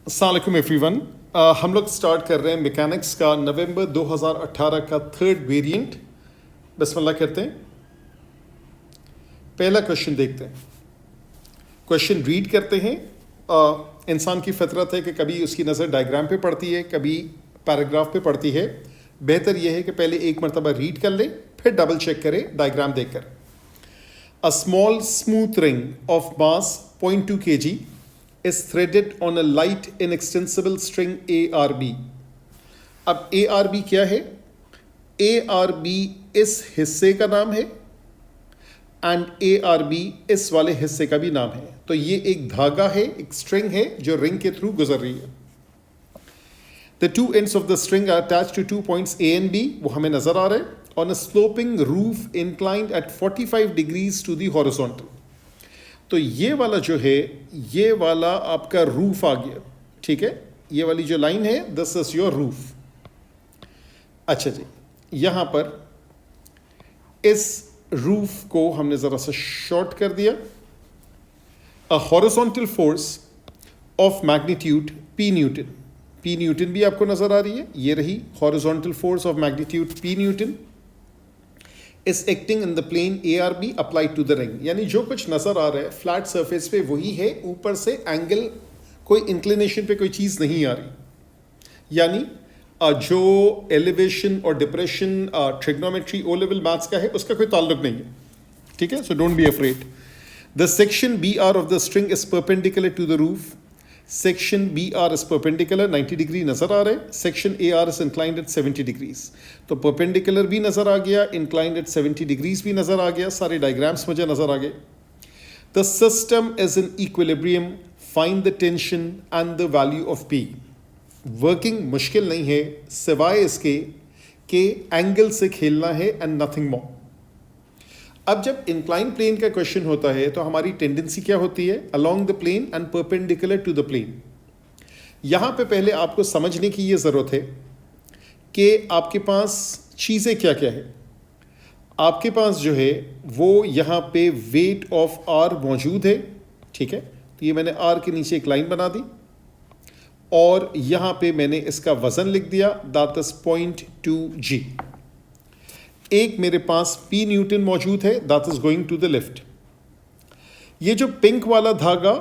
अस्सलाम वालेकुम एवरीवन। हम लोग स्टार्ट कर रहे हैं मैकेनिक्स का नवंबर 2018 का थर्ड वेरिएंट। बिस्मिल्लाह करते हैं। पहला क्वेश्चन देखते हैं। क्वेश्चन रीड करते हैं। इंसान की फितरत है कि कभी उसकी नज़र डायग्राम पे पड़ती है, कभी पैराग्राफ पे पड़ती है। बेहतर यह है कि पहले एक मरतबा रीड कर लें, फिर डबल चेक करें डायग्राम देखकर। A small smooth ring of mass 0.2 kg is threaded on a light inextensible string ARB। अब ARB क्या है? ARB इस हिस्से का नाम है एंड ARB इस वाले हिस्से का भी नाम है। तो ये एक धागा है, एक स्ट्रिंग है जो रिंग के थ्रू गुजर रही है। The two ends of the string are attached to 2 points A and B, वो हमें नजर आ रहा है, on a sloping roof inclined at 45 degrees to the horizontal। तो ये वाला जो है, ये वाला आपका रूफ आ गया, ठीक है। ये वाली जो लाइन है, दिस इज योर रूफ। अच्छा जी, यहां पर इस रूफ को हमने जरा सा शॉर्ट कर दिया। A horizontal force of magnitude P Newton, P Newton भी आपको नजर आ रही है, ये रही horizontal force of magnitude P Newton is acting in the plane ARB applied to the ring। यानी जो कुछ नजर आ रहा है फ्लैट सरफेस पे वही है, ऊपर से एंगल कोई इंक्लिनेशन पे कोई चीज नहीं आ रही। यानी जो एलिवेशन और depression trigonometry O level maths का है उसका कोई ताल्लुक नहीं है, ठीक है। So don't be afraid. The section BR of the string is perpendicular to the roof. Section BR is perpendicular 90 degree नजर आ रहा है। Section AR is inclined at 70 degrees. तो परपेंडिकुलर भी नजर आ गया, इंक्लाइंड एट 70 डिग्रीज भी नजर आ गया, सारे डायग्राम्स मुझे नजर आ गए। The system is in equilibrium, find the tension and the value of P। Working मुश्किल नहीं है सिवाय इसके कि एंगल से खेलना है एंड नथिंग मोर। अब जब इंक्लाइन प्लेन का क्वेश्चन होता है तो हमारी टेंडेंसी क्या होती है? Along the plane and perpendicular to the plane. यहां पे पहले आपको समझने की ये जरूरत है कि आपके पास चीजें क्या क्या है। आपके पास जो है वो यहां पे वेट ऑफ R मौजूद है, ठीक है। तो ये मैंने R के नीचे एक लाइन बना दी और यहां पे मैंने इसका वजन लिख दिया, दैट इज 0.2 G। एक मेरे पास P न्यूटन मौजूद है, that is going to the left. ये जो पिंक वाला धागा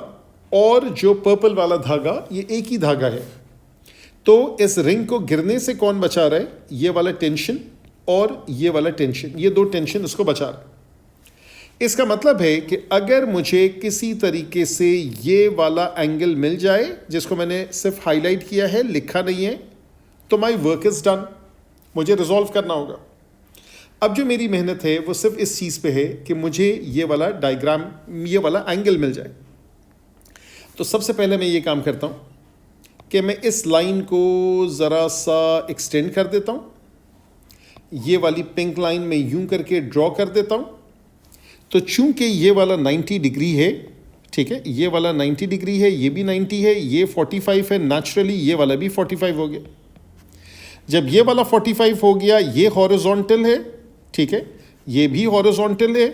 और जो पर्पल वाला धागा, ये एक ही धागा है। तो इस रिंग को गिरने से कौन बचा रहा है? ये वाला टेंशन और ये वाला टेंशन, ये दो टेंशन इसको बचा रहा है। इसका मतलब है कि अगर मुझे किसी तरीके से ये वाला एंगल मिल जाए, जिसको मैंने सिर्फ हाईलाइट किया है, लिखा नहीं है, तो माई वर्क इज डन। मुझे रिजॉल्व करना होगा। अब जो मेरी मेहनत है वो सिर्फ इस चीज़ पे है कि मुझे ये वाला डायग्राम, ये वाला एंगल मिल जाए। तो सबसे पहले मैं ये काम करता हूँ कि मैं इस लाइन को ज़रा सा एक्सटेंड कर देता हूँ। ये वाली पिंक लाइन मैं यूं करके ड्रॉ कर देता हूँ। तो चूंकि ये वाला 90 डिग्री है, ठीक है, ये वाला 90 डिग्री है, ये भी 90 है, ये 45 है, नेचुरली ये वाला भी 45 हो गया। जब ये वाला 45 हो गया, ये हॉरिजॉन्टल है, ठीक है, ये भी हॉरिजॉन्टल है।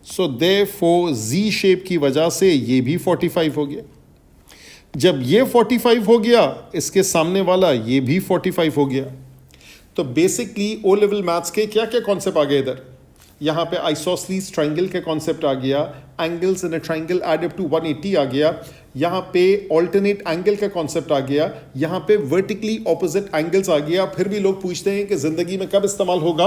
सो देयरफॉर Z शेप की वजह से ये भी 45 हो गया। जब ये 45 हो गया, इसके सामने वाला ये भी 45 हो गया। तो बेसिकली ओ लेवल मैथ्स के क्या क्या कॉन्सेप्ट आ गए इधर? यहाँ पे आइसोसेलेस ट्राइंगल का कॉन्सेप्ट आ गया, angles in a triangle add up to 180 आ गया, यहाँ पे ऑल्टरनेट एंगल का कॉन्सेप्ट आ गया, यहाँ पे वर्टिकली ऑपोजिट एंगल्स आ गया। फिर भी लोग पूछते हैं कि ज़िंदगी में कब इस्तेमाल होगा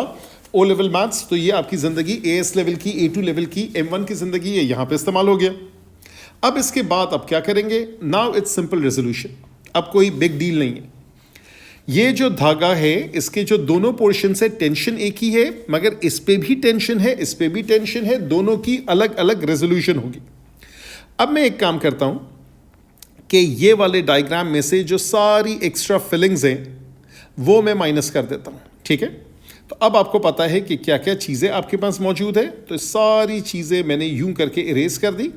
ओ लेवल मैथ्स? तो ये आपकी ज़िंदगी AS लेवल की, A2 लेवल की, M1 की ज़िंदगी है, यहाँ पे इस्तेमाल हो गया। अब इसके बाद अब क्या करेंगे? Now it's simple resolution. अब कोई बिग डील नहीं है। ये जो धागा है, इसके जो दोनों पोर्शन से टेंशन एक ही है, मगर इस पे भी टेंशन है, इस पे भी टेंशन है, दोनों की अलग अलग रेजोल्यूशन होगी। अब मैं एक काम करता हूं कि ये वाले डायग्राम में से जो सारी एक्स्ट्रा फिलिंग्स हैं वो मैं माइनस कर देता हूं, ठीक है। तो अब आपको पता है कि क्या क्या चीज़ें आपके पास मौजूद है। तो सारी चीज़ें मैंने यूं करके इरेज कर दी।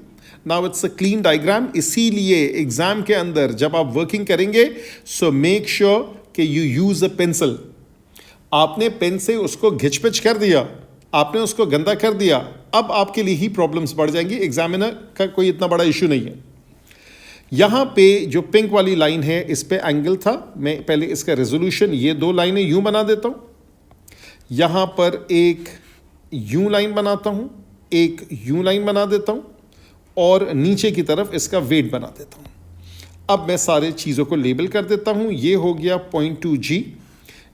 Now it's a clean diagram. इसीलिए एग्जाम के अंदर जब आप वर्किंग करेंगे, सो मेक श्योर कि यू यूज अ पेंसिल। आपने पेन से उसको घिच-पिच कर दिया, आपने उसको गंदा कर दिया, अब आपके लिए ही प्रॉब्लम्स बढ़ जाएंगी। एग्जामिनर का कोई इतना बड़ा इशू नहीं है। यहाँ पे जो पिंक वाली लाइन है इस पे एंगल था, मैं पहले इसका रेजोल्यूशन ये दो लाइनें यूं बना देता हूँ, यहाँ पर एक यूं लाइन बनाता हूँ, एक यूं लाइन बना देता हूँ और नीचे की तरफ इसका वेट बना देता हूँ। अब मैं सारे चीज़ों को लेबल कर देता हूँ। ये हो गया 0.2 G,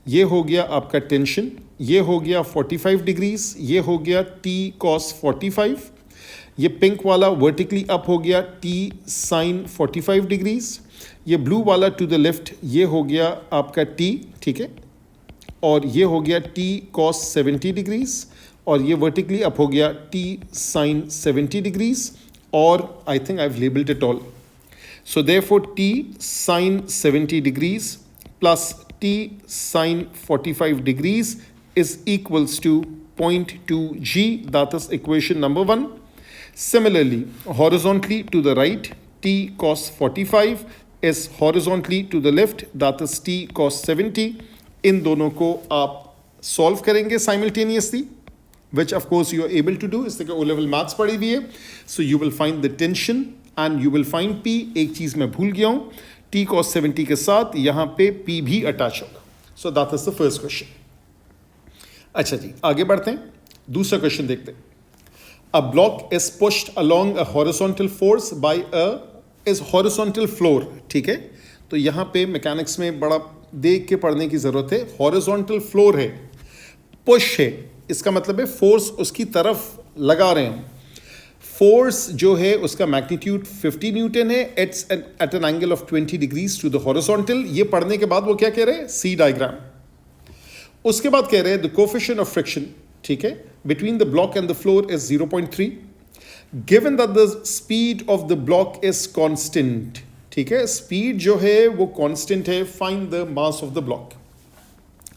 ये हो गया आपका टेंशन, ये हो गया 45 डिग्रीज, ये हो गया T cos 45, ये पिंक वाला वर्टिकली अप हो गया T sin 45 डिग्रीज, ये ब्लू वाला टू द लेफ्ट ये हो गया आपका T, ठीक है, और ये हो गया T cos 70 डिग्रीज, और ये वर्टिकली अप हो गया T sin 70 डिग्रीज, और I think I have labelled it all. So therefore T sin 70 degrees plus T sin 45 degrees is equals to 0.2 G, that is equation number 1. Similarly, horizontally to the right, T cos 45 is horizontally to the left, that is T cos 70. इन दोनों को आप solve करेंगे simultaneously, which of course you are able to do. इसलिए O level maths पढ़ी हुई है. So you will find the tension and you will find P. एक चीज़ मैं भूल गया हूँ, T cos 70 के साथ यहाँ पे P भी अटैच होगा. So that is the first question. अच्छा जी, आगे बढ़ते हैं, दूसरा क्वेश्चन देखते हैं. A block is pushed along a horizontal force by a horizontal floor. ठीक है, तो यहाँ पे मैकेनिक्स में बड़ा देख के पढ़ने की ज़रूरत है. हॉरिजॉन्टल फ्लोर है, पुश है, इसका मतलब है फोर्स उसकी तरफ लगा रहे हैं. फोर्स जो है उसका मैग्नीट्यूड 50 न्यूटन है, it's at an angle of 20 degrees to the horizontal. ये पढ़ने के बाद वो क्या कह रहे हैं, सी डायग्राम. उसके बाद कह रहे हैं द कोफिशिएंट ऑफ फ्रिक्शन, ठीक है, between the block and the floor is 0.3, given that the speed of the block is constant. ठीक है, स्पीड जो है वो कांस्टेंट है, find the mass of the block.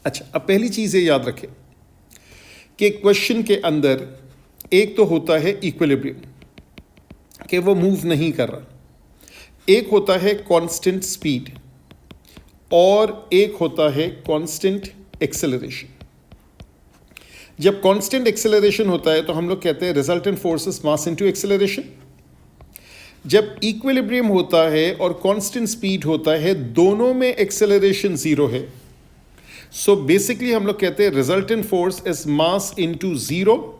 अच्छा, अब पहली चीज ये याद रखें कि क्वेश्चन के अंदर एक तो होता है इक्विलिब्रियम, कि वो मूव नहीं कर रहा, एक होता है कांस्टेंट स्पीड, और एक होता है कांस्टेंट एक्सेलरेशन. जब कांस्टेंट एक्सेलरेशन होता है तो हम लोग कहते हैं resultant force is mass into acceleration. जब इक्विलिब्रियम होता है और कांस्टेंट स्पीड होता है, दोनों में एक्सेलरेशन जीरो है. सो बेसिकली हम लोग कहते हैं resultant force is mass into zero.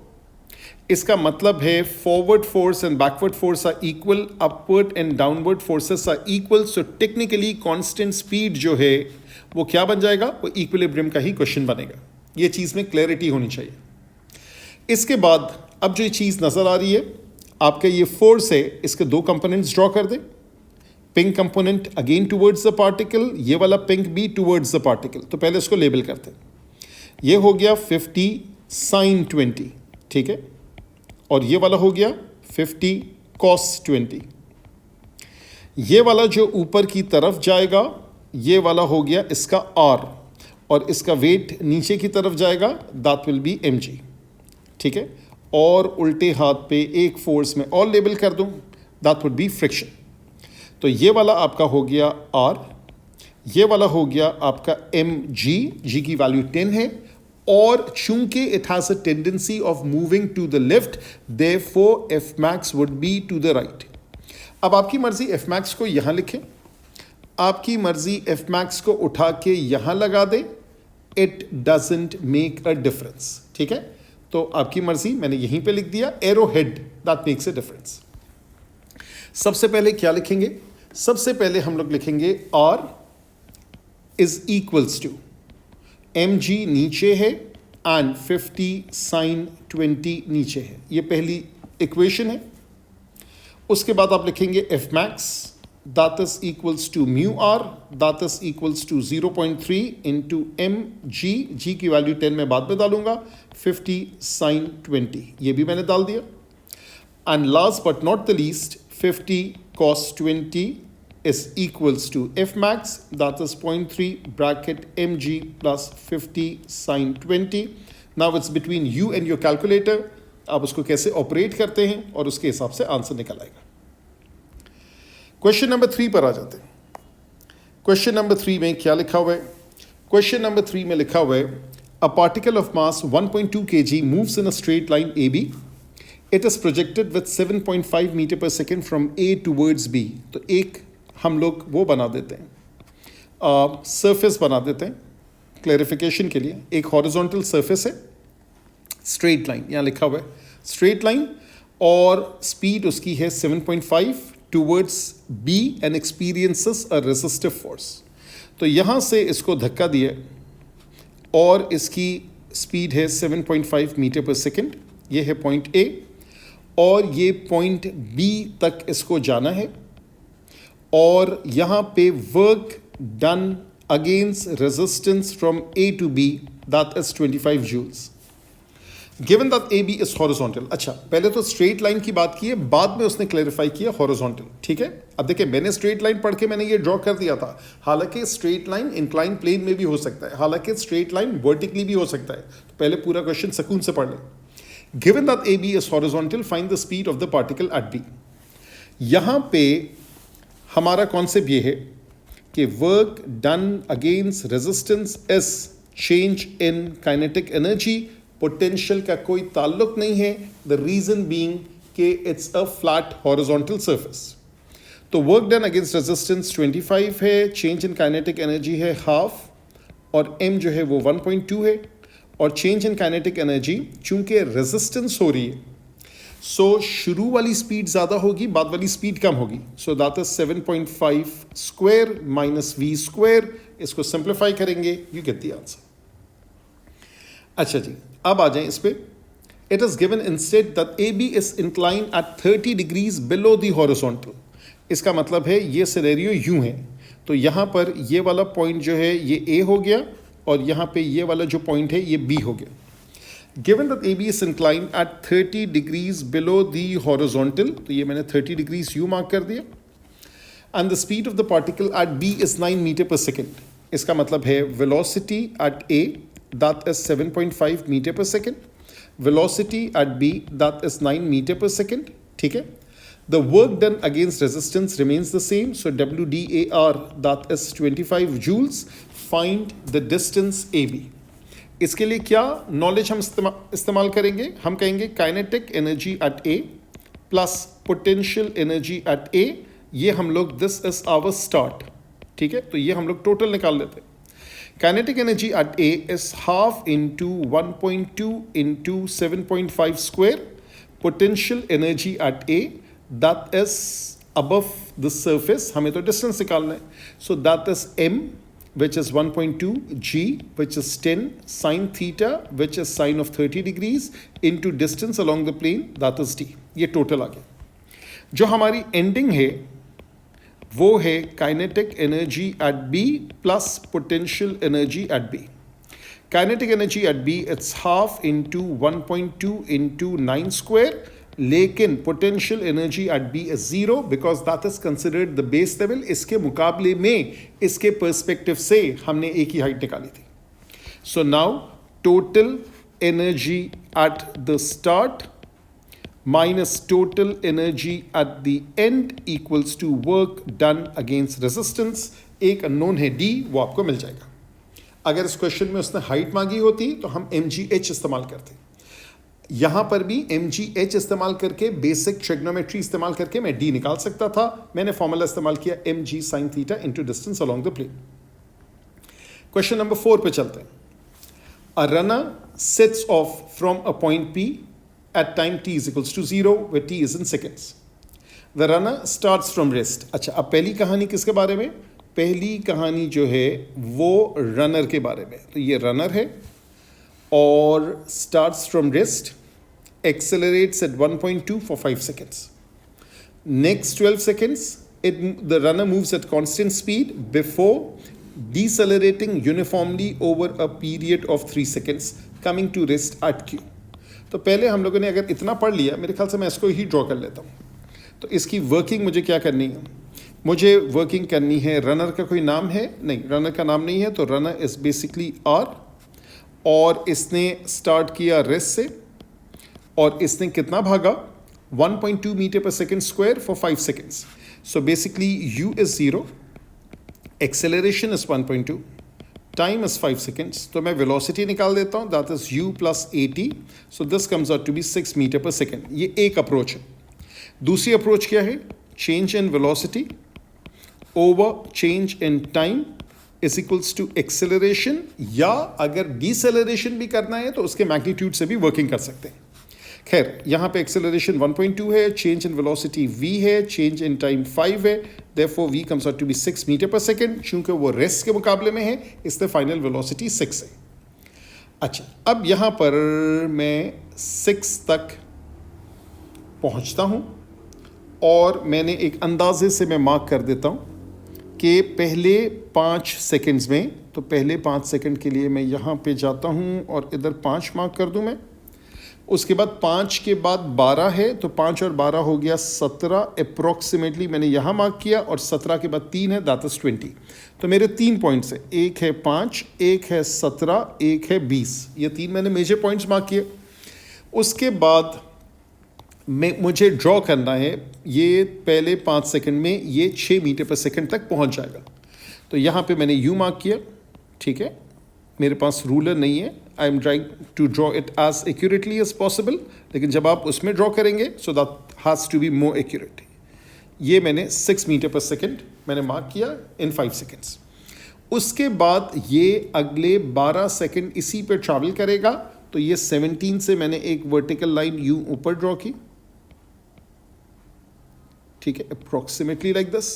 इसका मतलब है forward force and backward force are equal, upward and downward forces are equal. So technically constant speed जो है वो क्या बन जाएगा, वो इक्विलिब्रियम का ही क्वेश्चन बनेगा. ये चीज़ में क्लैरिटी होनी चाहिए. इसके बाद अब जो ये चीज़ नज़र आ रही है, आपका ये फोर्स है, इसके दो कंपोनेंट्स ड्रॉ कर दें. Pink component again towards the particle, ये वाला पिंक भी टूवर्ड्स द पार्टिकल. तो पहले इसको लेबल करते हैं. ये हो गया 50 sin 20, ठीक है, और ये वाला हो गया 50 cos 20. ये वाला जो ऊपर की तरफ जाएगा ये वाला हो गया इसका R, और इसका वेट नीचे की तरफ जाएगा, दैट विल बी mg. ठीक है, और उल्टे हाथ पे एक फोर्स में और लेबल कर दूं, दैट वुड बी फ्रिक्शन. तो ये वाला आपका हो गया R, ये वाला हो गया आपका mg, g की वैल्यू 10 है, और चूंकि it has a tendency of moving to the left, therefore f max would be to the right. अब आपकी मर्जी एफ मैक्स को यहां लिखें, आपकी मर्जी एफ मैक्स को उठा के यहां लगा दें, it doesn't make a difference. ठीक है, तो आपकी मर्जी, मैंने यहीं पे लिख दिया arrow head, that makes a difference. सबसे पहले क्या लिखेंगे, सबसे पहले हम लोग लिखेंगे R is equals to mg नीचे है एंड 50 sin 20 नीचे है. ये पहली इक्वेशन है. उसके बाद आप लिखेंगे f max, that is equals to mu R, that is equals to 0.3 into mg, g की वैल्यू 10 मैं बाद में डालूंगा, 50 sin 20, ये भी मैंने डाल दिया. And last but not the least, 50 cos 20 is equals to f max, that is 0.3 bracket mg plus 50 sin 20. Now it's between you and your calculator, आप उसको कैसे ऑपरेट करते हैं और उसके हिसाब से आंसर निकल आएगा. क्वेश्चन नंबर 3 पर आ जाते हैं. क्वेश्चन नंबर 3 में क्या लिखा हुआ है, क्वेश्चन नंबर 3 में लिखा हुआ है a particle of mass 1.2 kg moves in a straight line AB. It is projected with 7.5 meter per second from A towards B. तो एक हम लोग वो बना देते हैं, सरफेस बना देते हैं क्लैरिफिकेशन के लिए। एक हॉरिजॉन्टल सरफेस है, स्ट्रेट लाइन, यहाँ लिखा हुआ है स्ट्रेट लाइन, और स्पीड उसकी है 7.5 towards B and experiences a resistive force. तो यहाँ से इसको धक्का दिया और इसकी स्पीड है 7.5 मीटर पर सेकेंड। ये है पॉइंट ए और ये पॉइंट बी तक इसको जाना है, और यहाँ पे work done against resistance from A to B, that is 25 joules. Given that A B is horizontal. अच्छा, पहले तो स्ट्रेट लाइन की बात की है, बाद में उसने क्लैरिफाई किया हॉरिजॉन्टल। ठीक है, अब देखिए मैंने स्ट्रेट लाइन पढ़ के मैंने ये ड्रॉ कर दिया था, हालांकि स्ट्रेट लाइन इंक्लाइन प्लेन में भी हो सकता है, हालांकि स्ट्रेट लाइन वर्टिकली भी हो सकता है। तो पहले पूरा क्वेश्चन सुकून से पढ़ लें। Given that A B is horizontal, find the speed of the particle at B. यहां पे हमारा कॉन्सेप्ट ये है कि work done against resistance is change in kinetic energy. Potential का कोई ताल्लुक नहीं है, द रीजन बीइंग कि it's a flat horizontal surface. तो वर्क डन अगेंस्ट रेजिस्टेंस 25 है, चेंज इन काइनेटिक एनर्जी है हाफ, और m जो है वो 1.2 है, और चेंज इन काइनेटिक एनर्जी चूंकि रेजिस्टेंस हो रही है, सो शुरू वाली स्पीड ज़्यादा होगी, बाद वाली स्पीड कम होगी। So that is 7.5 square minus v square. इसको सिंप्लीफाई करेंगे, यू गेट द आंसर। अच्छा जी, अब आ जाएं इस पे। It is given instead that A B is incline at 30 degrees below the horizontal. इसका मतलब है ये सिनेरियो यूं है, तो यहाँ पर ये वाला पॉइंट जो है ये ए हो गया, और यहाँ पे ये वाला जो पॉइंट है ये बी हो गया। Given that A B is incline at 30 degrees below the horizontal, तो ये मैंने 30 डिग्रीज यू मार्क कर दिया, and the speed of the particle at B is 9 metre per second. इसका मतलब है velocity at A that is 7.5 meter per second, velocity at B that is 9 meter per second. ठीक है, the work done against resistance remains the same, so WDAR that is 25 joules. Find the distance AB. इसके लिए क्या knowledge हम इस्तेमाल करेंगे? हम कहेंगे kinetic energy eight A plus potential energy eight A, ये हम लोग दिस इज आवर स्टार्ट। ठीक है, तो ये हम लोग टोटल निकाल लेते हैं। Kinetic energy at A is half into 1.2 into 7.5 square. Potential energy at A, that is above the surface. हमें तो distance निकालना है. So that is M, which is 1.2, G, which is 10, sin theta, which is sine of 30 degrees, into distance along the plane, that is D. ये total आ गया। जो हमारी ending है वो है kinetic energy at B plus potential energy at B. Kinetic energy at B it's half into 1.2 into 9 square, लेकिन potential energy at B is 0 because that is considered the base level. इसके मुकाबले में इसके perspective से हमने एक ही height निकाली थी। So now total energy at the start minus total energy at the end equals to work done against resistance। एक अननोन है D, वो आपको मिल जाएगा। अगर इस क्वेश्चन में उसने हाइट मांगी होती तो हम mgh इस्तेमाल करते। यहाँ पर भी mgh इस्तेमाल करके बेसिक ट्रिग्नोमेट्री इस्तेमाल करके मैं D निकाल सकता था। मैंने फॉर्मूला इस्तेमाल किया mg sin theta into distance along the plane. Question number 4 पे चलते हैं। A runner sets off from a point P at time t is equals to 0 where t is in seconds. The runner starts from rest. अच्छा, अब पहली कहानी किसके बारे में? पहली कहानी जो है वो रनर के बारे में। तो ये रनर है और starts from rest, accelerates at 1.2 for 5 seconds. Next 12 seconds, the runner moves at constant speed before decelerating uniformly over a period of 3 seconds, coming to rest at Q. तो पहले हम लोगों ने अगर इतना पढ़ लिया, मेरे ख्याल से मैं इसको ही ड्रॉ कर लेता हूँ। तो इसकी वर्किंग मुझे क्या करनी है? मुझे वर्किंग करनी है, रनर का कोई नाम है? नहीं, रनर का नाम नहीं है, तो रनर इज बेसिकली R, और इसने स्टार्ट किया रेस्ट से, और इसने कितना भागा? 1.2 metre per second square for 5 seconds. So basically U is 0, acceleration is 1.2, time is 5 seconds. तो मैं वेलोसिटी निकाल देता हूँ, that is u plus 80, so this comes out to be 6 metre per second. ये एक अप्रोच है। दूसरी अप्रोच क्या है? Change in velocity over change in time is equals to acceleration, या अगर डिसेलरेशन भी करना है तो उसके मैग्नीट्यूड से भी वर्किंग कर सकते हैं। खैर यहाँ पे एक्सेलरेशन 1.2 है, चेंज इन वेलोसिटी v है, चेंज इन टाइम 5 है, therefore v comes out to be 6 metre per second. चूंकि वो रेस्ट के मुकाबले में है इसलिए फाइनल वेलोसिटी 6 है। अच्छा, अब यहाँ पर मैं 6 तक पहुँचता हूँ और मैंने एक अंदाजे से मैं मार्क कर देता हूँ कि पहले 5 सेकंड्स में, तो पहले 5 सेकंड के लिए मैं यहाँ पे जाता हूँ और इधर 5 मार्क कर दूँ मैं। उसके बाद 5 के बाद 12 है, तो 5 और 12 हो गया 17 अप्रॉक्सीमेटली मैंने यहाँ मार्क किया, और 17 के बाद 3 है, दैट इज 20। तो मेरे 3 पॉइंट्स है, एक है 5, एक है 17, एक है 20। ये 3 मैंने मेजर पॉइंट्स मार्क किए। उसके बाद मुझे ड्रॉ करना है, ये पहले 5 सेकंड में ये 6 मीटर पर सेकंड तक पहुंच जाएगा। तो यहाँ पे मैंने यू मार्क किया, ठीक है। मेरे पास रूलर नहीं है, I am trying to draw it as accurately as possible, लेकिन जब आप उसमें ड्रॉ करेंगे so that has to be more accurate. ये मैंने 6 मीटर पर सेकंड मैंने मार्क किया इन 5 सेकंड्स। उसके बाद ये अगले 12 सेकंड इसी पे ट्रैवल करेगा, तो ये 17 से मैंने एक वर्टिकल लाइन यूं ऊपर ड्रॉ की, ठीक है, अप्रॉक्सीमेटली लाइक दिस।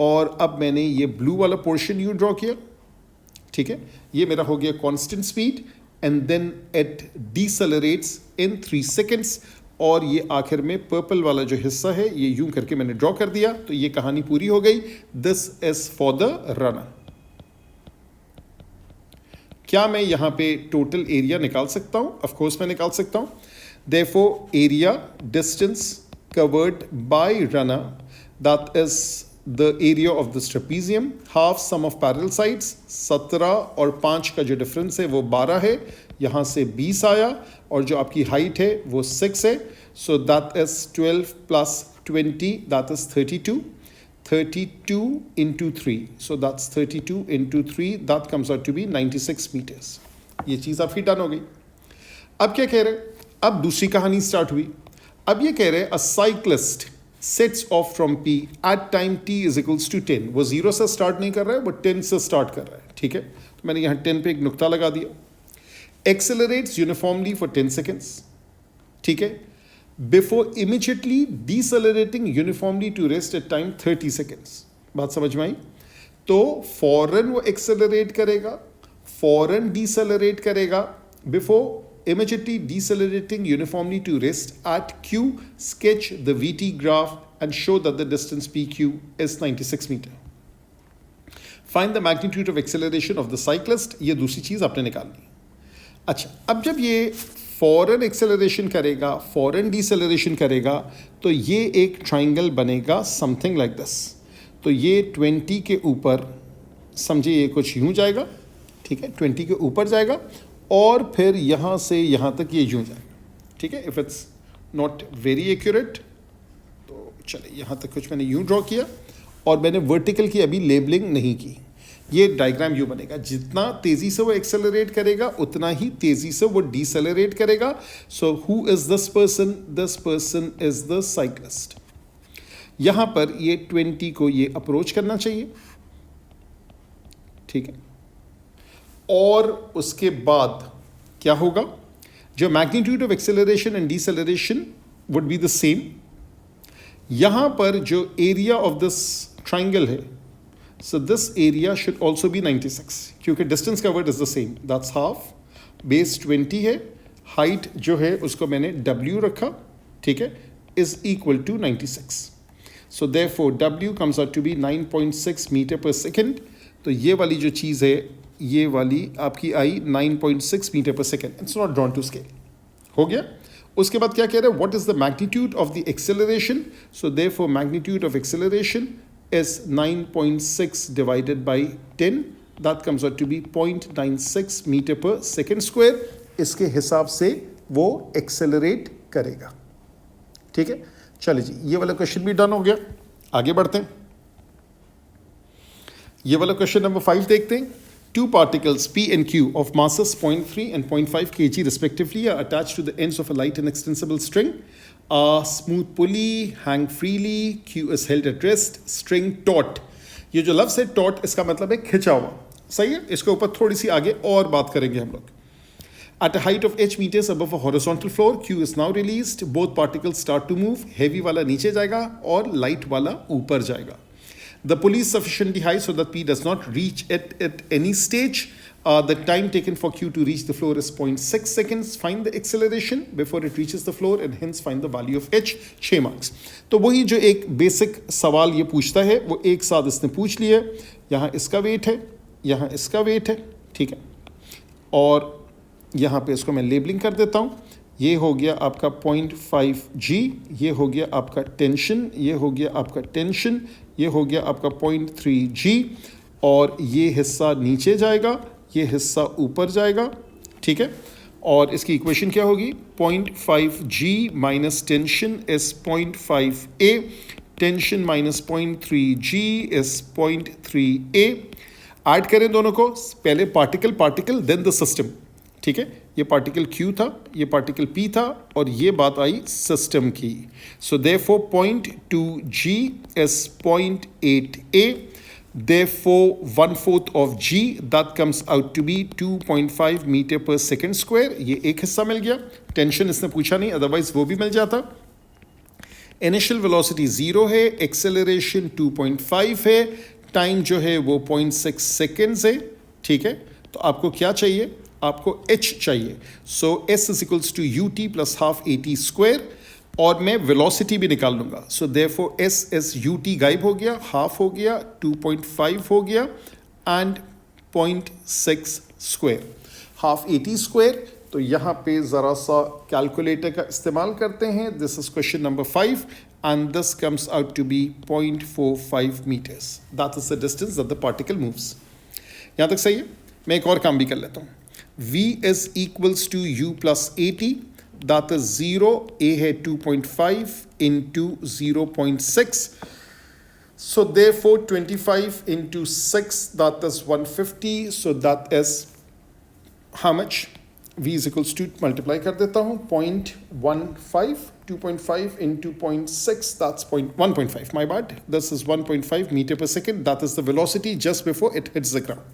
और अब मैंने ये ब्लू वाला पोर्शन यूं ड्रॉ किया, ठीक है। ये मेरा हो गया constant speed, and then it decelerates in 3 seconds. और ये आखिर में पर्पल वाला जो हिस्सा है ये यूं करके मैंने ड्रॉ कर दिया, तो ये कहानी पूरी हो गई। This is for the runner. क्या मैं यहाँ पे टोटल एरिया निकाल सकता हूँ? ऑफ कोर्स मैं निकाल सकता हूँ। Therefore area distance covered by runner, that is the area of this trapezium, half sum of parallel sides। 17 और 5 का जो डिफरेंस है वो 12 है, यहाँ से 20 आया, और जो आपकी हाइट है वो 6 है, सो that is 12 plus 20, that is 32। 32 into 3, so that's 32 into 3, that comes out to be 96 meters। ये चीज़ आपकी डन हो गई। अब क्या कह रहे हैं? अब दूसरी कहानी स्टार्ट हुई। अब ये कह रहे हैं a cyclist sets off from P at time t is equals to 10। वो 0 से स्टार्ट नहीं कर रहा है, वो 10 से स्टार्ट कर रहा है, ठीक है। तो मैंने यहाँ 10 पे एक नुक्ता लगा दिया। एक्सेलरेट्स यूनिफॉर्मली फॉर 10 सेकेंड्स, ठीक है, before immediately decelerating uniformly to rest at time 30 seconds. बात समझ में आई? तो फौरन वो एक्सेलरेट करेगा, फौरन डिसेलरेट करेगा, before immediately decelerating uniformly to rest at Q. Sketch the VT graph and show that the distance PQ is 96 meter. Find the magnitude of acceleration of the cyclist। ये दूसरी चीज़ आपने निकालनी। अच्छा, अब जब ये फॉरन एक्सेलरेशन करेगा, फॉरन डिसेलरेशन करेगा, तो ये एक ट्राइंगल बनेगा समथिंग लाइक दिस। तो ये 20 के ऊपर समझिए ये कुछ यूँ जाएगा, ठीक है, 20 के ऊपर जाएगा, और फिर यहाँ से यहाँ तक ये यूँ जाएगा, ठीक है। If it's not very accurate तो चले, यहाँ तक कुछ मैंने यूँ ड्रॉ किया, और मैंने वर्टिकल की अभी लेबलिंग नहीं की। ये डायग्राम यूँ बनेगा, जितना तेज़ी से वो एक्सेलरेट करेगा उतना ही तेज़ी से वो डिसेलरेट करेगा। So who is this person? This person is the cyclist. यहाँ पर ये 20 को ये अप्रोच करना चाहिए, ठीक है। और उसके बाद क्या होगा? जो magnitude of acceleration and deceleration would be the same. यहाँ पर जो एरिया ऑफ दिस ट्राइंगल है, so this area should also be 96, क्योंकि distance covered is the same, that's half. Base 20 है, हाइट जो है उसको मैंने W रखा, ठीक है, is equal to 96। So therefore W comes out to be 9.6 metre per second. तो ये वाली जो चीज़ है, ये वाली आपकी आई 9.6 metre per second. It's not drawn to scale. हो गया। उसके बाद क्या कह रहे हैं? What is the magnitude of the acceleration? So therefore magnitude of acceleration is 9.6 divided by 10, that comes out to be 0.96 metre per second square. इसके हिसाब से वो एक्सेलरेट करेगा, ठीक है। चलिए जी, ये वाला क्वेश्चन भी डन हो गया। आगे बढ़ते हैं। ये वाला क्वेश्चन नंबर 5 देखते हैं। Two particles P and Q of masses 0.3 and 0.5 kg respectively are attached to the ends of a light and extensible string. A smooth pulley hang freely. Q is held at rest. String taut. ये जो लफ्ज़ है taught, इसका मतलब है खिंचा हुआ, सही है। इसके ऊपर थोड़ी सी आगे और बात करेंगे हम लोग। At a height of h meters above a horizontal floor, Q is now released. Both particles start to move. Heavy वाला नीचे जाएगा और light वाला ऊपर जाएगा. The pulley is sufficiently high so that P does not reach it at any stage. The time taken for Q to reach the floor is 0.6 seconds. Find the acceleration before it reaches the floor and hence find the value of h. 6 marks. तो वही जो एक basic सवाल ये पूछता है वो एक साथ इसने पूछ लिया। यहाँ इसका वेट है, यहाँ इसका वेट है, ठीक है, और यहाँ पे इसको मैं लेबलिंग कर देता हूँ। ये हो गया आपका 0.5 G, ये हो गया आपका टेंशन, ये हो गया आपका टेंशन, ये हो गया आपका 0.3 G, और ये हिस्सा नीचे जाएगा, ये हिस्सा ऊपर जाएगा, ठीक है। और इसकी इक्वेशन क्या होगी? 0.5 G minus tension is 0.5 A, tension minus 0.3 G is 0.3 A। Add करें दोनों को, पहले पार्टिकल देन द सिस्टम, ठीक है। ये पार्टिकल Q था, ये पार्टिकल P था, और ये बात आई सिस्टम की। So therefore 0.2 G is 0.8 A, therefore 1/4 of G that comes out to be 2.5 metre per second square. ये एक हिस्सा मिल गया। टेंशन इसने पूछा नहीं, अदरवाइज वो भी मिल जाता। इनिशियल वेलोसिटी 0 है, एक्सेलरेशन 2.5 है, टाइम जो है वो 0.6 सेकेंड्स है, ठीक है। तो आपको क्या चाहिए? आपको h चाहिए। So s is equals to ut plus half at square, और मैं वेलोसिटी भी निकाल लूंगा। So therefore s is ut गायब हो गया, हाफ हो गया, 2.5 हो गया, and 0.6 square, half at square. तो यहाँ पे ज़रा सा कैलकुलेटर का इस्तेमाल करते हैं। This is question number 5 and this comes out to be 0.45 meters. That is the distance that the particle moves. यहाँ तक सही है। मैं एक और काम भी कर लेता हूँ। V is equals to U plus AT, that is 0, A है 2.5 into 0.6. So therefore 25 into 6, that is 150. So that is how much? V is equals to, multiply कर देता हूँ, 0.15, 2.5 into 0.6, that's 1.5, my bad. This is 1.5 meter per second. That is the velocity just before it hits the ground.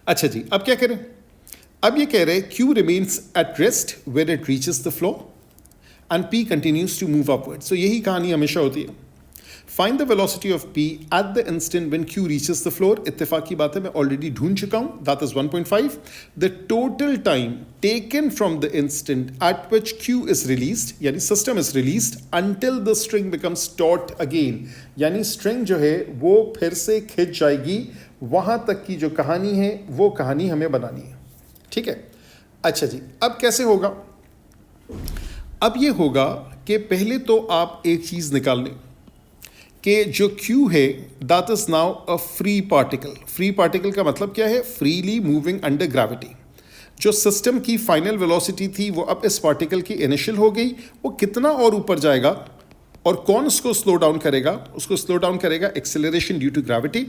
अच्छा जी, अब क्या करें? अब ये कह रहे हैं Q remains at rest where it reaches the floor and P continues to move upwards. So यही कहानी हमेशा होती है। Find the velocity of P at the instant when Q reaches the floor. इत्तेफाक की बात है, मैं ऑलरेडी ढूंढ चुका हूँ, that is 1.5. The total time taken from the instant at which Q is released, यानी system is released, until the string becomes taut again, यानी string जो है वो फिर से खिंच जाएगी। वहां तक की जो कहानी है वो कहानी हमें बनानी है, ठीक है। अच्छा जी, अब कैसे होगा? अब ये होगा कि पहले तो आप एक चीज निकाल लें कि जो Q है that is now a free particle. Free particle का मतलब क्या है? Freely moving under gravity. जो सिस्टम की फाइनल वेलोसिटी थी वो अब इस पार्टिकल की इनिशियल हो गई। वो कितना और ऊपर जाएगा और कौन उसको स्लो डाउन करेगा? उसको स्लो डाउन करेगा एक्सेलरेशन ड्यू टू ग्रेविटी।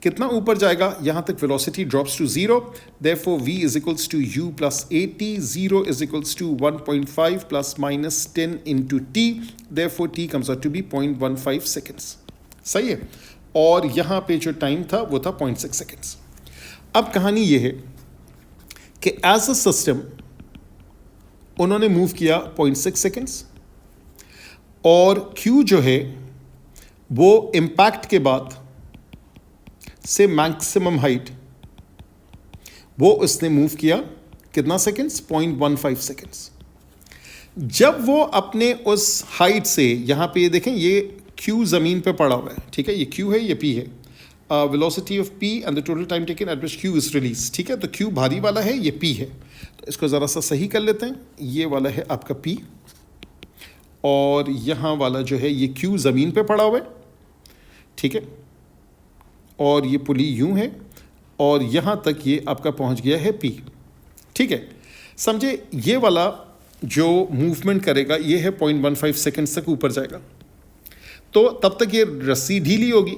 कितना ऊपर जाएगा? यहाँ तक velocity drops to 0। Therefore v is equals to u plus at, 0 is equals to 1.5 plus minus 10 into t, therefore t comes out to be 0.15 seconds. सही है। और यहाँ पे जो टाइम था वो था 0.6 सेकेंड्स। अब कहानी ये है कि एज अ सिस्टम उन्होंने मूव किया 0.6 सेकेंड्स, और Q जो है वो इम्पैक्ट के बाद से मैक्सिमम हाइट वो उसने मूव किया कितना सेकेंड्स? 0.15 सेकेंड्स। जब वो अपने उस हाइट से, यहाँ पे ये देखें, ये Q ज़मीन पे पड़ा हुआ है, ठीक है, ये Q है, ये P है। Velocity of P and the total time taken at which Q is release, ठीक है। तो Q भारी वाला है, ये P है। तो इसको ज़रा सा सही कर लेते हैं। ये वाला है आपका P, और यहाँ वाला जो है ये Q ज़मीन पे पड़ा हुआ है, ठीक है, और ये पुली यूं है, और यहाँ तक ये आपका पहुँच गया है P, ठीक है। समझे, ये वाला जो मूवमेंट करेगा ये है 0.15 सेकेंड्स तक ऊपर जाएगा। तो तब तक ये रस्सी ढीली होगी।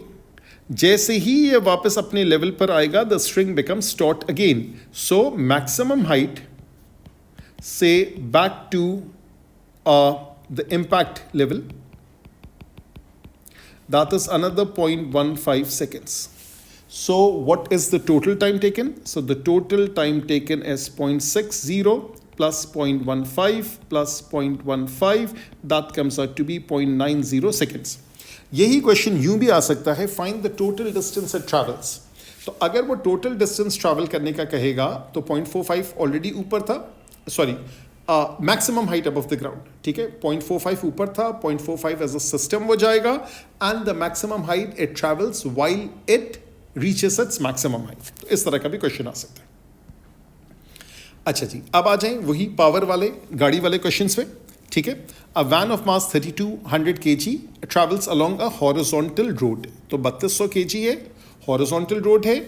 जैसे ही ये वापस अपने लेवल पर आएगा, the string becomes taut again. So maximum height से back to the impact level, that is another 0.15 seconds. So what is the total time taken? So the total time taken is 0.60 plus 0.15 plus 0.15, that comes out to be 0.90 seconds. यही question यूं भी आ सकता है, find the total distance it travels. तो अगर वो total distance travel करने का कहेगा तो 0.45 ऑलरेडी ऊपर था, sorry maximum height above the ground, ठीक है, 0.45 ऊपर था, 0.45 एज अ सिस्टम हो जाएगा, and the maximum height it travels while it reaches its maximum height. तो इस तरह का भी क्वेश्चन आ सकता है। अच्छा जी, अब आ जाएं वही पावर वाले गाड़ी वाले क्वेश्चंस पे, ठीक है। A van of mass 3200 kg travels along a horizontal road. तो 3200 kg है, हॉरिजॉन्टल रोड है,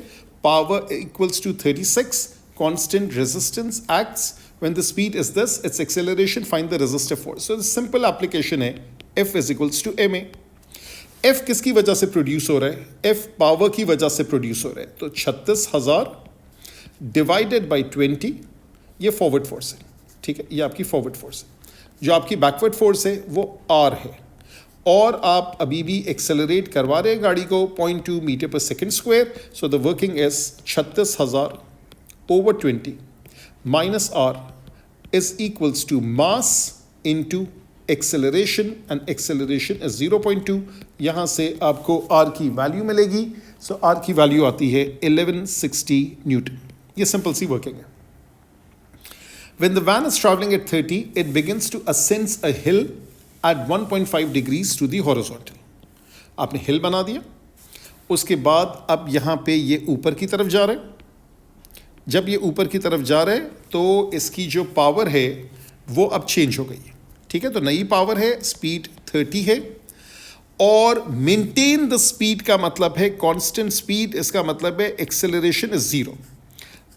power equals to 36, constant resistance acts when the speed is this, it's acceleration, find the resistive force. So simple application है, F is equals to ma। F किसकी वजह से produce हो रहा है? F पावर की वजह से प्रोड्यूस हो रहा है। तो 36,000 डिवाइडेड बाई 20, ये फॉरवर्ड फोर्स है, ठीक है, ये आपकी फॉरवर्ड फोर्स है। जो आपकी बैकवर्ड फोर्स है वो R है, और आप अभी भी एक्सेलरेट करवा रहे हैं गाड़ी को 0.2 metre per second square. So the working is 36,000 over 20 minus R is equals to mass into acceleration, and acceleration is 0.2। यहाँ से आपको R की वैल्यू मिलेगी। सो R की वैल्यू आती है 1160 न्यूटन। ये सिंपल सी वर्किंग है। When the van is traveling at 30, it begins to ascend a hill at 1.5 degrees to the horizontal। आपने हिल बना दिया, उसके बाद अब यहाँ पे ये ऊपर की तरफ जा रहा है। जब ये ऊपर की तरफ जा रहे हैं तो इसकी जो पावर है वो अब चेंज हो गई है, ठीक है। तो नई पावर है, स्पीड 30 है, और मेंटेन द स्पीड का मतलब है कांस्टेंट स्पीड, इसका मतलब है एक्सेलरेशन इज 0।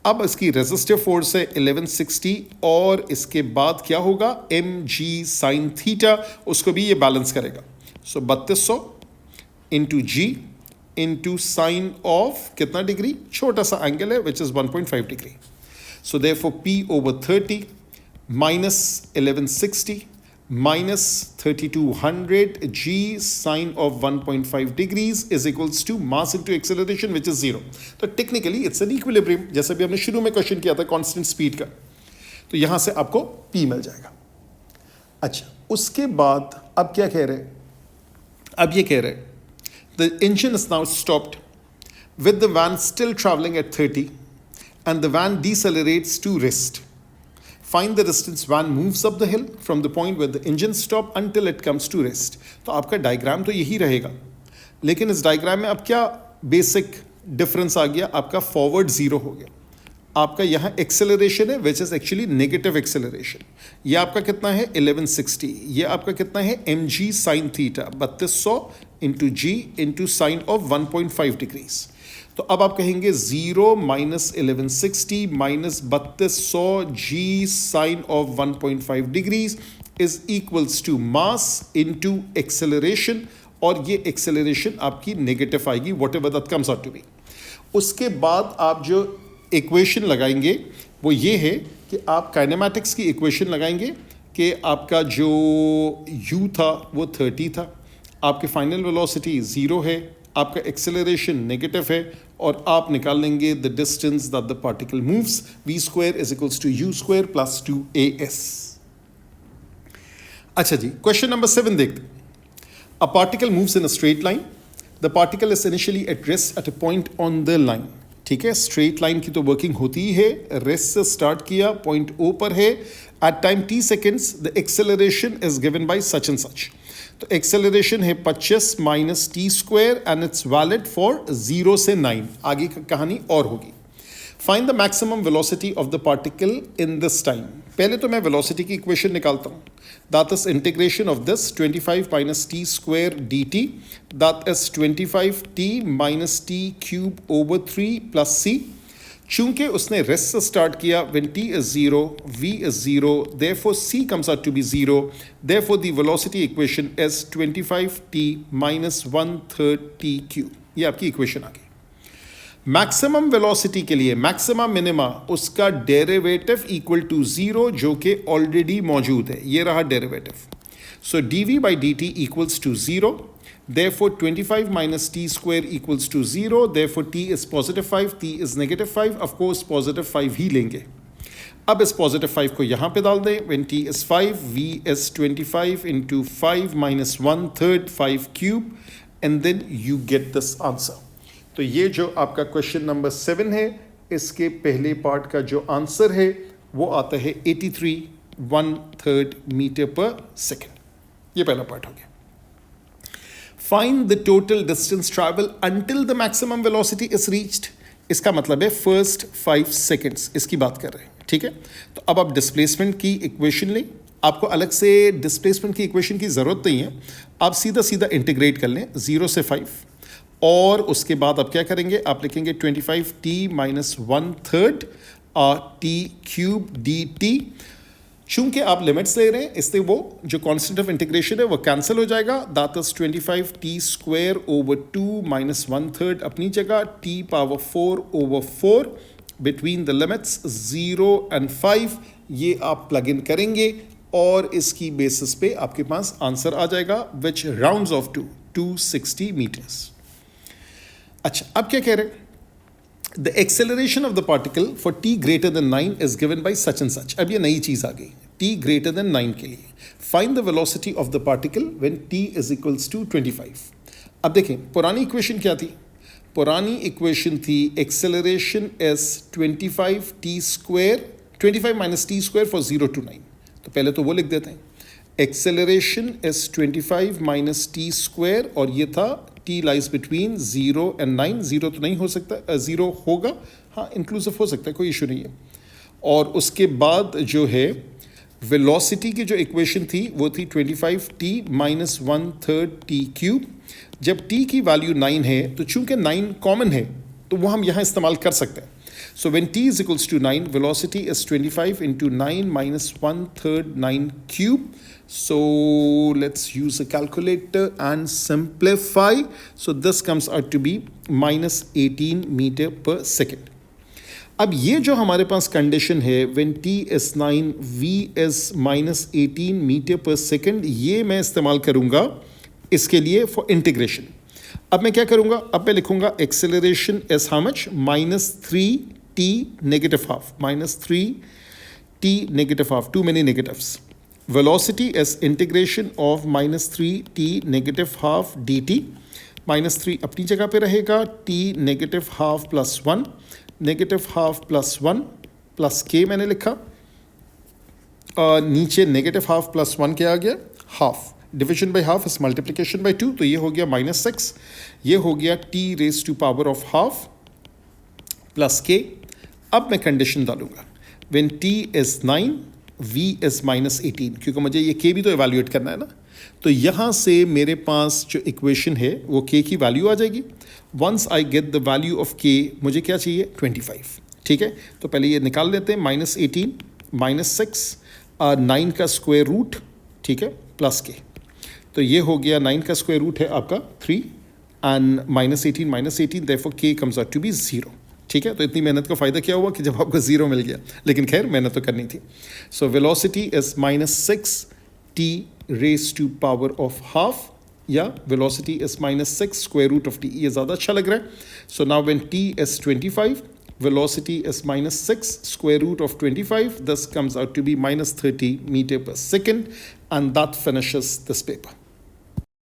अब इसकी रेजिस्टिव फोर्स है 1160, और इसके बाद क्या होगा, mg sin थीटा, उसको भी ये बैलेंस करेगा। So 3200 into G into sine of कितना डिग्री, छोटा सा एंगल है which is 1.5 degree. So therefore P over 30 minus 1160 minus 3200 G sine of 1.5 degrees is equals to mass into acceleration which is 0। तो टेक्निकली इट्स एन इक्विलिब्रियम, जैसे भी हमने शुरू में क्वेश्चन किया था कांस्टेंट स्पीड का। तो यहां से आपको P मिल जाएगा। अच्छा, उसके बाद अब क्या कह रहे हैं, अब ये कह रहे हैं the engine is now stopped with the van still traveling at 30 and the van decelerates to rest। Find the distance van moves up the hill from the point where the engine stopped until it comes to rest। तो आपका diagram तो यही रहेगा, लेकिन इस diagram में अब क्या बेसिक डिफरेंस आ गया, आपका फॉरवर्ड 0 हो गया। आपका यहाँ एक्सेलरेशन है which is actually negative acceleration. ये आपका कितना है 1160, ये आपका कितना है mg sine theta 3200 into G into sine of 1.5 degrees. तो अब आप कहेंगे 0 minus 1160 minus 3200 G sine of 1.5 degrees is equals to mass into acceleration, और ये एक्सेलरेशन आपकी नेगेटिव आएगी whatever that comes out to be. उसके बाद आप जो इक्वेशन लगाएंगे वो ये है कि आप काइनेमैटिक्स की इक्वेशन लगाएंगे कि आपका जो u था वो 30 था, आपके फाइनल वेलोसिटी 0 है, आपका एक्सेलरेशन नेगेटिव है, और आप निकाल लेंगे the distance that the particle moves, v square is equals to u square plus 2as। अच्छा जी, क्वेश्चन नंबर 7 देखते हैं। A particle moves in a straight line, the particle is initially at rest at a point on the line. ठीक है, straight line की तो working होती ही है, रेस्ट से स्टार्ट किया, पॉइंट ओ पर है, at time t seconds the acceleration is given by such and such. तो एक्सेलरेशन है 25 माइनस T square and it's valid for 0 से 9, आगे की कहानी और होगी। Find the maximum velocity of the particle in this time. पहले तो मैं वेलोसिटी की इक्वेशन निकालता हूँ, that is integration of this 25 minus t square dt, that is 25t minus t cube over 3 plus c। चूंकि उसने रेस्ट से start किया, when t is 0, v is 0, therefore c comes out to be 0, therefore the velocity equation is 25t minus 1/3 t cube। ये आपकी equation आ गई। Maximum velocity के लिए maximum minima उसका डेरिवेटिव इक्वल टू 0 जो कि ऑलरेडी मौजूद है, ये रहा derivative. So dv by dt equals to 0, Therefore 25 minus t square equals to 0. Therefore t is positive 5, t is negative 5. Of course positive 5 ही लेंगे. अब इस पॉजिटिव 5 को यहाँ पे डाल दें. When t is 5, v is 25 into 5 minus 1/3 5 cube and then you get this answer. तो ये जो आपका क्वेश्चन नंबर 7 है, इसके पहले पार्ट का जो आंसर है वो आता है 83 1/3 मीटर पर सेकेंड. ये पहला पार्ट हो गया. Find the total distance travel until the maximum velocity is reached. इसका मतलब है फर्स्ट 5 सेकेंड्स इसकी बात कर रहे हैं. ठीक है, तो अब आप डिस्प्लेसमेंट की इक्वेशन लें. आपको अलग से डिस्प्लेसमेंट की इक्वेशन की ज़रूरत नहीं है, आप सीधा सीधा इंटीग्रेट कर लें 0 से 5 और उसके बाद आप क्या करेंगे, आप लिखेंगे 25t minus 1/3 t cube dt. चूंकि आप लिमिट्स ले रहे हैं इससे वो जो कांस्टेंट ऑफ इंटीग्रेशन है वो कैंसिल हो जाएगा. That is 25t square over 2 minus 1/3 अपनी जगह t power 4 over 4 between the limits 0 and 5. ये आप प्लग इन करेंगे और इसकी बेसिस पे आपके पास आंसर आ जाएगा विच राउंड्स ऑफ टू 260 मीटर्स. अच्छा, अब क्या कह रहे हैं, the acceleration of the particle for t greater than 9 is given by such and सच. अब ये नई चीज आ गई, t ग्रेटर देन 9 के लिए find the velocity of the particle when t is equals to 25. अब देखें पुरानी इक्वेशन क्या थी, पुरानी इक्वेशन थी acceleration is 25t square 25 minus t square for 0 to 9. तो पहले तो वो लिख देते हैं, acceleration is 25 minus t square और ये था t लाइज बिटवीन 0 and 9. 0 तो नहीं हो सकता, 0 होगा, हाँ इंक्लूसिव हो सकता है, कोई इशू नहीं है. और उसके बाद जो है वेलोसिटी की जो इक्वेशन थी वो थी 25t minus 1/3 t क्यूब. जब t की वैल्यू 9 है तो चूंकि 9 कॉमन है तो वो हम यहाँ इस्तेमाल कर सकते हैं. So when t is equals to 9, velocity is 25 into 9 minus 1/3 9 cube. So let's use a calculator and simplify. So this comes out to be minus 18 meter per second. अब ये जो हमारे पास कंडीशन है when t is 9, v is minus 18 meter per second, ये मैं इस्तेमाल करूँगा इसके लिए for integration. अब मैं क्या करूँगा, अब मैं लिखूँगा acceleration is how much, minus 3t negative half, minus 3t negative half, too many negatives. Velocity is integration of minus 3t negative half dt. minus 3 अपनी जगह पे रहेगा, t negative half plus 1, negative half plus 1 plus k मैंने लिखा, नीचे negative half plus 1 क्या आ गया, half. Division by half is multiplication by 2, तो ये हो गया -6, ये हो गया t raise to power of half plus k. अब मैं कंडीशन डालूंगा when t is 9, v is -18, क्योंकि मुझे ये k भी तो एवेल्यूएट करना है ना. तो यहाँ से मेरे पास जो इक्वेशन है वो k की वैल्यू आ जाएगी. Once I get the value of k, मुझे क्या चाहिए, 25. ठीक है, तो पहले ये निकाल लेते हैं, -18 -6 9 का स्क्वायर रूट, ठीक है, प्लस k. तो ये हो गया 9 का स्क्वायर रूट है आपका 3 and -18 therefore k comes out to be 0. ठीक है, तो इतनी मेहनत का फ़ायदा क्या हुआ कि जब आपको 0 मिल गया, लेकिन खैर मेहनत तो करनी थी. So velocity is -6t raise to power of half, या velocity is -6 square root of t. ये ज़्यादा अच्छा लग रहा है. So now when t is 25, velocity is -6 square root of 25. This comes out to be -30 meter per second, and that finishes this paper.